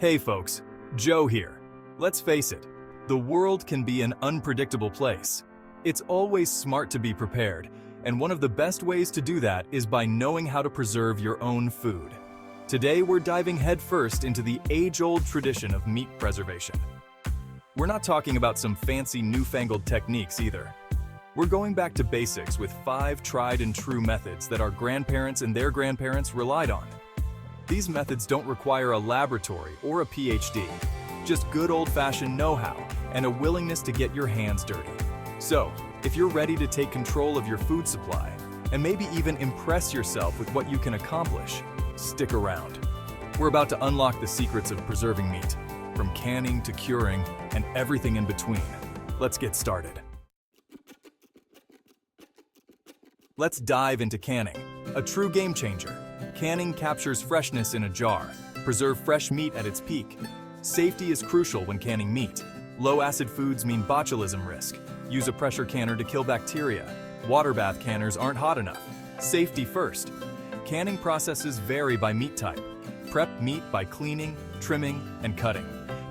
Hey folks, Joe here. Let's face it, the world can be an unpredictable place. It's always smart to be prepared, and one of the best ways to do that is by knowing how to preserve your own food. Today we're diving headfirst into the age-old tradition of meat preservation. We're not talking about some fancy newfangled techniques either. We're going back to basics with 5 tried and true methods that our grandparents and their grandparents relied on. These methods don't require a laboratory or a PhD, just good old-fashioned know-how and a willingness to get your hands dirty. So, if you're ready to take control of your food supply, and maybe even impress yourself with what you can accomplish, stick around. We're about to unlock the secrets of preserving meat, from canning to curing and everything in between. Let's get started. Let's dive into canning, a true game changer. Canning captures freshness in a jar. Preserve fresh meat at its peak. Safety is crucial when canning meat. Low-acid foods mean botulism risk. Use a pressure canner to kill bacteria. Water bath canners aren't hot enough. Safety first. Canning processes vary by meat type. Prep meat by cleaning, trimming, and cutting.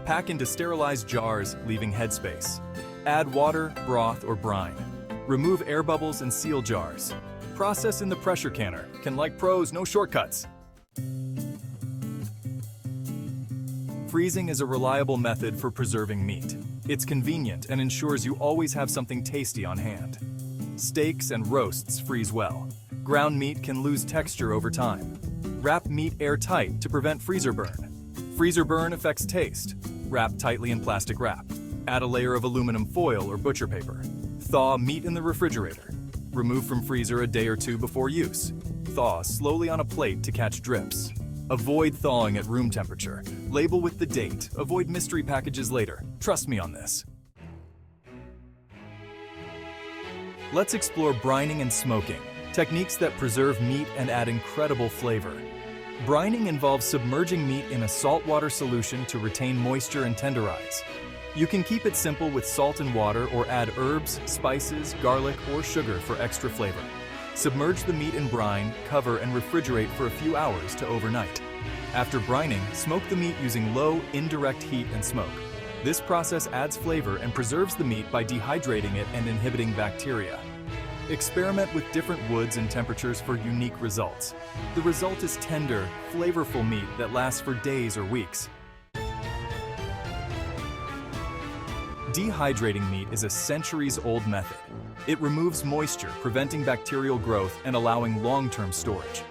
Pack into sterilized jars, leaving headspace. Add water, broth, or brine. Remove air bubbles and seal jars. Process in the pressure canner. Can like pros, no shortcuts. Freezing is a reliable method for preserving meat. It's convenient and ensures you always have something tasty on hand. Steaks and roasts freeze well. Ground meat can lose texture over time. Wrap meat airtight to prevent freezer burn. Freezer burn affects taste. Wrap tightly in plastic wrap. Add a layer of aluminum foil or butcher paper. Thaw meat in the refrigerator. Remove from freezer a day or 2 before use. Thaw slowly on a plate to catch drips. Avoid thawing at room temperature. Label with the date. Avoid mystery packages later. Trust me on this. Let's explore brining and smoking, techniques that preserve meat and add incredible flavor. Brining involves submerging meat in a saltwater solution to retain moisture and tenderize. You can keep it simple with salt and water or add herbs, spices, garlic, or sugar for extra flavor. Submerge the meat in brine, cover, and refrigerate for a few hours to overnight. After brining, smoke the meat using low, indirect heat and smoke. This process adds flavor and preserves the meat by dehydrating it and inhibiting bacteria. Experiment with different woods and temperatures for unique results. The result is tender, flavorful meat that lasts for days or weeks. Dehydrating meat is a centuries-old method. It removes moisture, preventing bacterial growth and allowing long-term storage.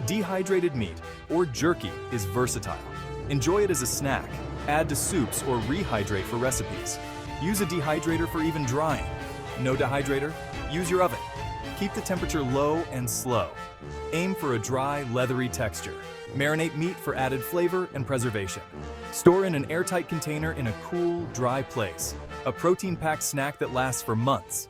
Dehydrated meat, or jerky, is versatile. Enjoy it as a snack, add to soups, or rehydrate for recipes. Use a dehydrator for even drying. No dehydrator? Use your oven. Keep the temperature low and slow. Aim for a dry, leathery texture. Marinate meat for added flavor and preservation. Store in an airtight container in a cool, dry place. A protein-packed snack that lasts for months.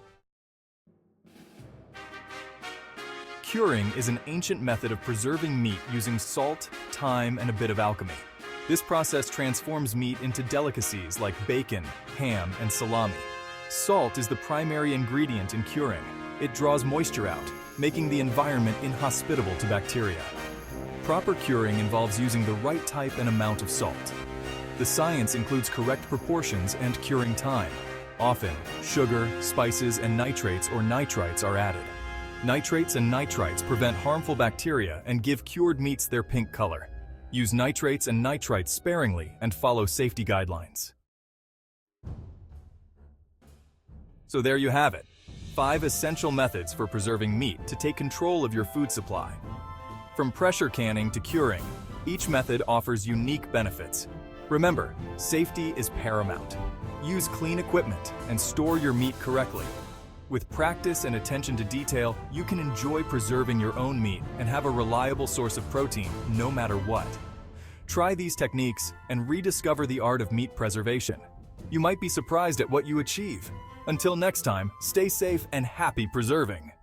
Curing is an ancient method of preserving meat using salt, thyme, and a bit of alchemy. This process transforms meat into delicacies like bacon, ham, and salami. Salt is the primary ingredient in curing. It draws moisture out, making the environment inhospitable to bacteria. Proper curing involves using the right type and amount of salt. The science includes correct proportions and curing time. Often, sugar, spices, and nitrates or nitrites are added. Nitrates and nitrites prevent harmful bacteria and give cured meats their pink color. Use nitrates and nitrites sparingly and follow safety guidelines. So there you have it, 5 essential methods for preserving meat to take control of your food supply. From pressure canning to curing, each method offers unique benefits. Remember, safety is paramount. Use clean equipment and store your meat correctly. With practice and attention to detail, you can enjoy preserving your own meat and have a reliable source of protein no matter what. Try these techniques and rediscover the art of meat preservation. You might be surprised at what you achieve. Until next time, stay safe and happy preserving.